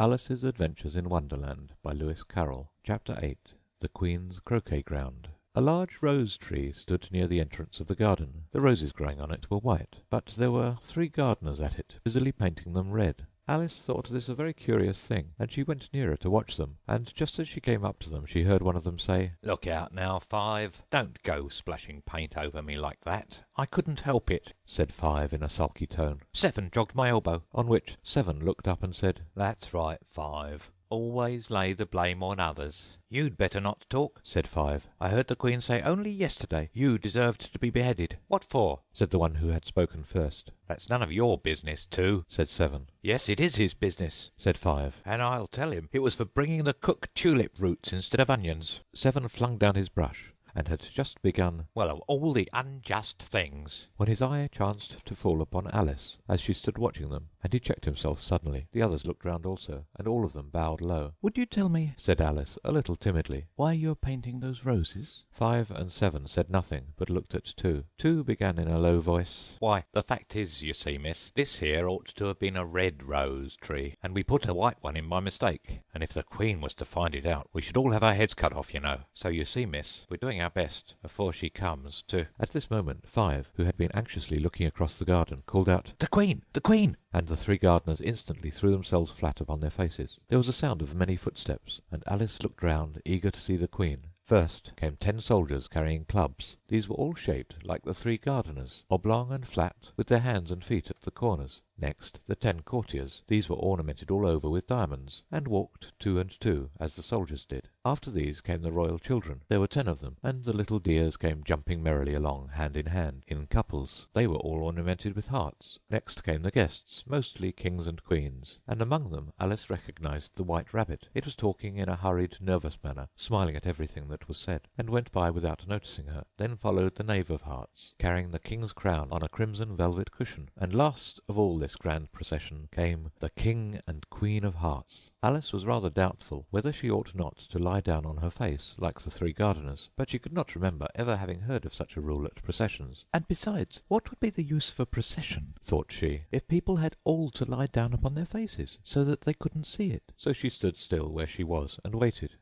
Alice's Adventures in Wonderland by Lewis Carroll. Chapter 8. The Queen's Croquet Ground. A large rose tree stood near the entrance of the garden. The roses growing on it were white, but there were 3 gardeners at it, busily painting them red. Alice thought this a very curious thing, and she went nearer to watch them, and just as she came up to them she heard one of them say, "Look out now, Five. Don't go splashing paint over me like that. I couldn't help it," said Five in a sulky tone. "Seven jogged my elbow." On which Seven looked up and said, "That's right, Five. Always lay the blame on others." "You'd better not talk," said Five. "I heard the Queen say only yesterday you deserved to be beheaded." "What for?" said the one who had spoken first. "That's none of your business, Two," said Seven. "Yes, it is his business," said Five. "and I'll tell him. It was for bringing the cook tulip roots instead of onions." Seven flung down his brush, and had just begun, "Well, of all the unjust things," when his eye chanced to fall upon Alice, as she stood watching them, and he checked himself suddenly. The others looked round also, and all of them bowed low. "Would you tell me," said Alice, a little timidly, "why you're painting those roses?" Five and Seven said nothing, but looked at Two. Two began in a low voice, "Why, the fact is, you see, miss, this here ought to have been a red rose tree, and we put a white one in by mistake, and if the Queen was to find it out, we should all have our heads cut off, you know. So you see, miss, we're doing our best, afore she comes, to—" At this moment Five, who had been anxiously looking across the garden, called out, "The Queen! The Queen!" and the 3 gardeners instantly threw themselves flat upon their faces. There was a sound of many footsteps, and Alice looked round, eager to see the Queen. First came 10 soldiers carrying clubs. These were all shaped like the 3 gardeners, oblong and flat, with their hands and feet at the corners. Next the 10 courtiers. These were ornamented all over with diamonds, and walked 2 and 2, as the soldiers did. After these came the royal children. There were 10 of them, and the little dears came jumping merrily along, hand in hand, in couples. They were all ornamented with hearts. Next came the guests, mostly kings and queens, and among them Alice recognized the White Rabbit. It was talking in a hurried, nervous manner, smiling at everything that was said, and went by without noticing her. Then followed the Knave of Hearts, carrying the king's crown on a crimson velvet cushion, and last of all this grand procession came the King and Queen of Hearts. Alice was rather doubtful whether she ought not to lie down on her face, like the 3 gardeners, but she could not remember ever having heard of such a rule at processions. "And besides, what would be the use of a procession," thought she, "if people had all to lie down upon their faces, so that they couldn't see it?" So she stood still where she was and waited.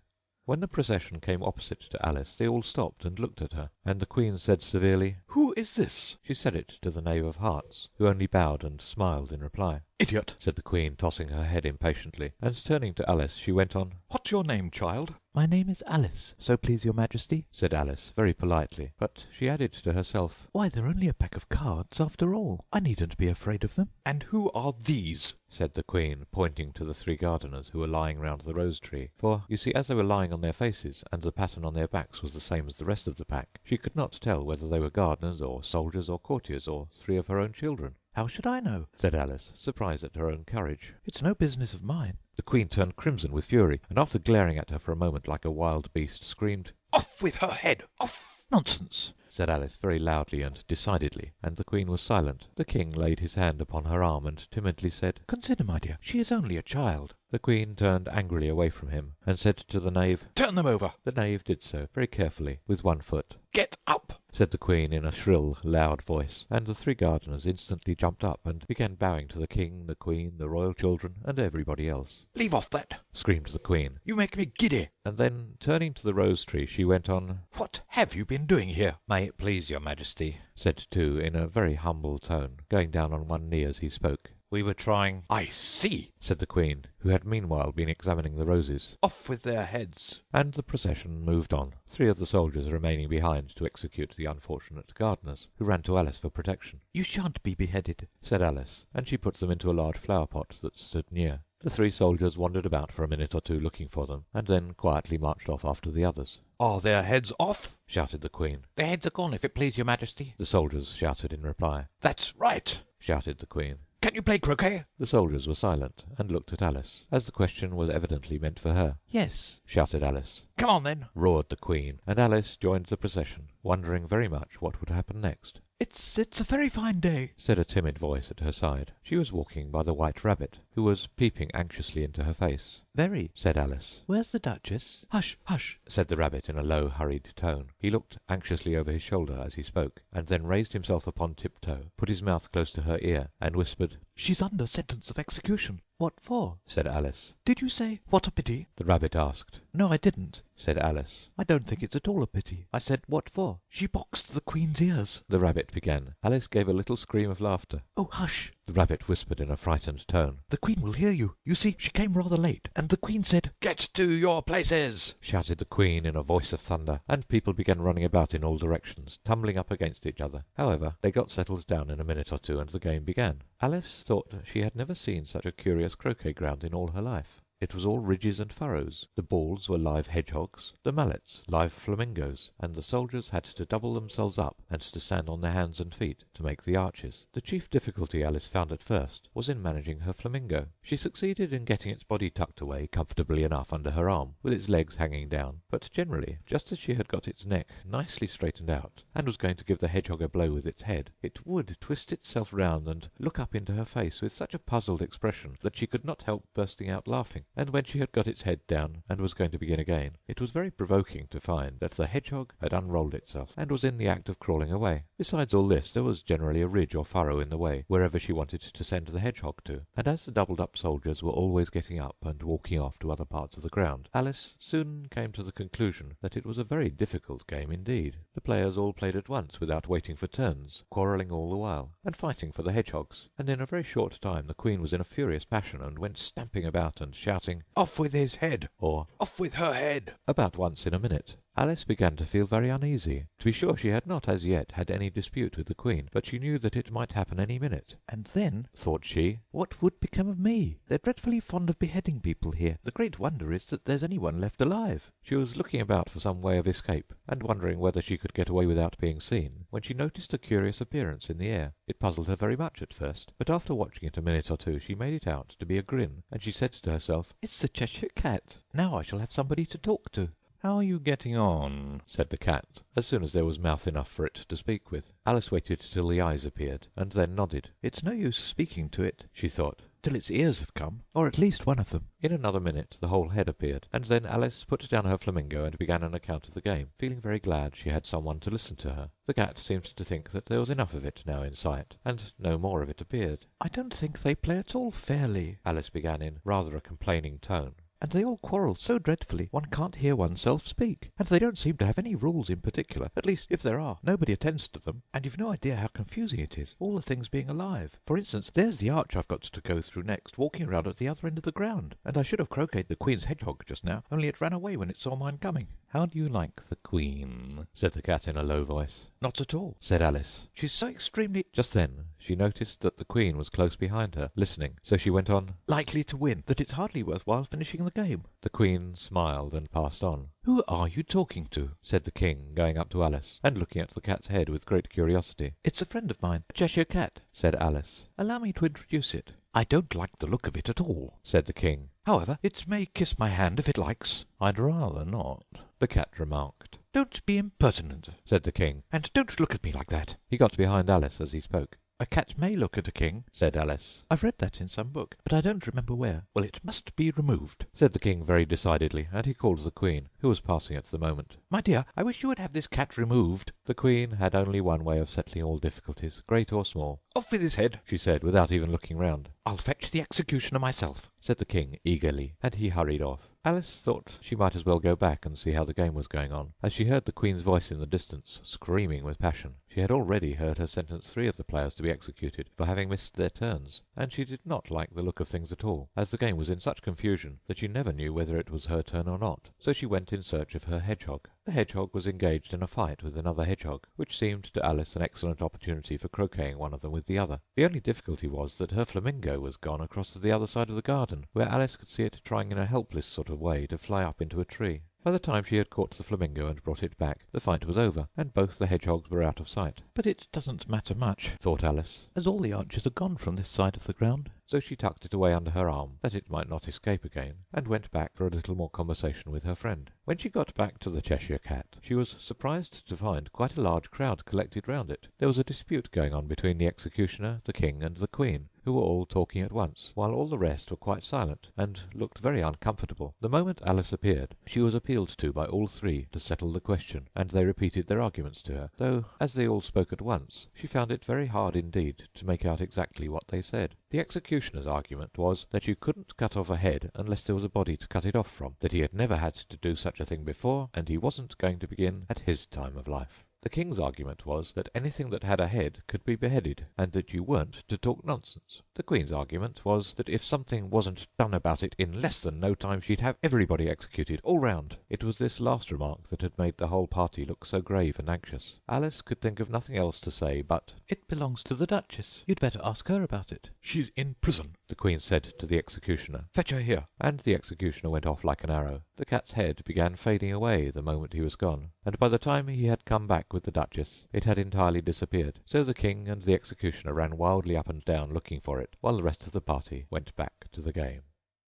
When the procession came opposite to Alice, they all stopped and looked at her, and the Queen said severely, "Who is this?" She said it to the Knave of Hearts, who only bowed and smiled in reply. "Idiot!" said the Queen, tossing her head impatiently, and turning to Alice she went on, "What's your name, child?" "My name is Alice, so please your Majesty," said Alice very politely, but she added to herself, "Why, they're only a pack of cards after all. I needn't be afraid of them." "And who are these?" said the Queen, pointing to the 3 gardeners who were lying round the rose tree, for, you see, as they were lying on their faces, and the pattern on their backs was the same as the rest of the pack, she could not tell whether they were gardeners, or soldiers, or courtiers, or 3 of her own children. "How should I know?" said Alice, surprised at her own courage. "It's no business of mine." The Queen turned crimson with fury, and after glaring at her for a moment like a wild beast, screamed, "Off with her head! Off!" "Nonsense!" said Alice very loudly and decidedly, and the Queen was silent. The King laid his hand upon her arm and timidly said, "Consider, my dear, she is only a child." The Queen turned angrily away from him and said to the Knave, "Turn them over." The Knave did so, very carefully, with one foot. "Get up," said the Queen in a shrill, loud voice, and the 3 gardeners instantly jumped up and began bowing to the King, the Queen, the royal children, and everybody else. "Leave off that," screamed the Queen. "You make me giddy." And then, turning to the rose tree, she went on, "What have you been doing here?" "May it please your Majesty," said Two in a very humble tone, going down on one knee as he spoke. "We were trying—" "I see," said the Queen, who had meanwhile been examining the roses. "Off with their heads." And the procession moved on, 3 of the soldiers remaining behind to execute the unfortunate gardeners, who ran to Alice for protection. "You shan't be beheaded," said Alice, and she put them into a large flower pot that stood near. The 3 soldiers wandered about for a minute or 2 looking for them, and then quietly marched off after the others. "Are their heads off?" shouted the Queen. "Their heads are gone, if it please your Majesty." The soldiers shouted in reply. "That's right," shouted the Queen. "Can you play croquet?" The soldiers were silent, and looked at Alice, as the question was evidently meant for her. "Yes," shouted Alice. "Come on, then," roared the Queen, and Alice joined the procession, wondering very much what would happen next. It's a very fine day," said a timid voice at her side. She was walking by the White Rabbit, who was peeping anxiously into her face. "Very," said Alice. "Where's the Duchess?" "Hush, hush!" said the rabbit in a low, hurried tone. He looked anxiously over his shoulder as he spoke, and then raised himself upon tiptoe, put his mouth close to her ear, and whispered, "She's under sentence of execution." "What for?" said Alice. "Did you say, 'What a pity'?" The rabbit asked. "No, I didn't," said Alice. "I don't think it's at all a pity. I said, 'What for?' She boxed the Queen's ears." The rabbit began. Alice gave a little scream of laughter. "Oh, hush!" The rabbit whispered in a frightened tone. "The Queen will hear you. You see, she came rather late, and the Queen said—" "Get to your places!" shouted the Queen in a voice of thunder, and people began running about in all directions, tumbling up against each other. However, they got settled down in a minute or two, and the game began. Alice thought she had never seen such a curious croquet ground in all her life. It was all ridges and furrows. The balls were live hedgehogs, the mallets live flamingoes, and the soldiers had to double themselves up and to stand on their hands and feet to make the arches. The chief difficulty Alice found at first was in managing her flamingo. She succeeded in getting its body tucked away comfortably enough under her arm, with its legs hanging down, but generally, just as she had got its neck nicely straightened out, and was going to give the hedgehog a blow with its head, it would twist itself round and look up into her face with such a puzzled expression that she could not help bursting out laughing. And when she had got its head down and was going to begin again, it was very provoking to find that the hedgehog had unrolled itself and was in the act of crawling away. Besides all this, there was generally a ridge or furrow in the way wherever she wanted to send the hedgehog to, and as the doubled-up soldiers were always getting up and walking off to other parts of the ground, Alice soon came to the conclusion that it was a very difficult game indeed. The players all played at once without waiting for turns, quarrelling all the while, and fighting for the hedgehogs, and in a very short time the Queen was in a furious passion and went stamping about and shouting, "Off with his head!" or "Off with her head!" about once in a minute. Alice began to feel very uneasy. To be sure, she had not as yet had any dispute with the Queen, but she knew that it might happen any minute. "And then," thought she, "what would become of me? They're dreadfully fond of beheading people here. The great wonder is that there's anyone left alive." She was looking about for some way of escape, and wondering whether she could get away without being seen, when she noticed a curious appearance in the air. It puzzled her very much at first, but after watching it a minute or two, she made it out to be a grin, and she said to herself, "It's the Cheshire Cat. Now I shall have somebody to talk to." "How are you getting on?" said the cat, as soon as there was mouth enough for it to speak with. Alice waited till the eyes appeared, and then nodded. "It's no use speaking to it," she thought, "till its ears have come, or at least one of them." In another minute the whole head appeared, and then Alice put down her flamingo and began an account of the game, feeling very glad she had someone to listen to her. The cat seemed to think that there was enough of it now in sight, and no more of it appeared. "I don't think they play at all fairly," Alice began in rather a complaining tone. "And they all quarrel so dreadfully one can't hear oneself speak. And they don't seem to have any rules in particular. At least, if there are, nobody attends to them. And you've no idea how confusing it is, all the things being alive. For instance, there's the arch I've got to go through next, walking around at the other end of the ground. And I should have croqueted the Queen's hedgehog just now, only it ran away when it saw mine coming." "How do you like the Queen?" said the cat in a low voice. "Not at all," said Alice. "She's so extremely—" Just then she noticed that the Queen was close behind her, listening, so she went on, "likely to win, that it's hardly worth while finishing the game." The Queen smiled and passed on. "Who are you talking to?" said the King, going up to Alice, and looking at the cat's head with great curiosity. "It's a friend of mine, a Cheshire Cat," said Alice. "Allow me to introduce it." "I don't like the look of it at all," said the King. "However, it may kiss my hand if it likes." "I'd rather not," the cat remarked. "Don't be impertinent," said the King. "and don't look at me like that." He got behind Alice as he spoke. "A cat may look at a king," said Alice. "I've read that in some book, but I don't remember where." "Well, it must be removed," said the King very decidedly, and he called the Queen, who was passing at the moment. "My dear, I wish you would have this cat removed." The Queen had only one way of settling all difficulties, great or small. "Off with his head," she said, without even looking round. "I'll fetch the executioner myself," said the King eagerly, and he hurried off. Alice thought she might as well go back and see how the game was going on, as she heard the Queen's voice in the distance, screaming with passion. She had already heard her sentence 3 of the players to be executed for having missed their turns, and she did not like the look of things at all, as the game was in such confusion that she never knew whether it was her turn or not. So she went in search of her hedgehog. The hedgehog was engaged in a fight with another hedgehog, which seemed to Alice an excellent opportunity for croqueting one of them with the other. The only difficulty was that her flamingo was gone across to the other side of the garden, where Alice could see it trying in a helpless sort of way to fly up into a tree. By the time she had caught the flamingo and brought it back, the fight was over, and both the hedgehogs were out of sight. "But it doesn't matter much," thought Alice, "as all the archers are gone from this side of the ground." So she tucked it away under her arm, that it might not escape again, and went back for a little more conversation with her friend. When she got back to the Cheshire Cat, she was surprised to find quite a large crowd collected round it. There was a dispute going on between the executioner, the King, and the Queen, who who were all talking at once, while all the rest were quite silent, and looked very uncomfortable. The moment Alice appeared, she was appealed to by all three to settle the question, and they repeated their arguments to her, though, as they all spoke at once, she found it very hard indeed to make out exactly what they said. The executioner's argument was that you couldn't cut off a head unless there was a body to cut it off from, that he had never had to do such a thing before, and he wasn't going to begin at his time of life. The king's argument was that anything that had a head could be beheaded, and that you weren't to talk nonsense. The queen's argument was that if something wasn't done about it in less than no time, she'd have everybody executed, all round. It was this last remark that had made the whole party look so grave and anxious. Alice could think of nothing else to say but, "It belongs to the Duchess. You'd better ask her about it." "She's in prison," the queen said to the executioner. "Fetch her here." And the executioner went off like an arrow. The cat's head began fading away the moment he was gone, and by the time he had come back with the Duchess, it had entirely disappeared. So the king and the executioner ran wildly up and down looking for it, while the rest of the party went back to the game.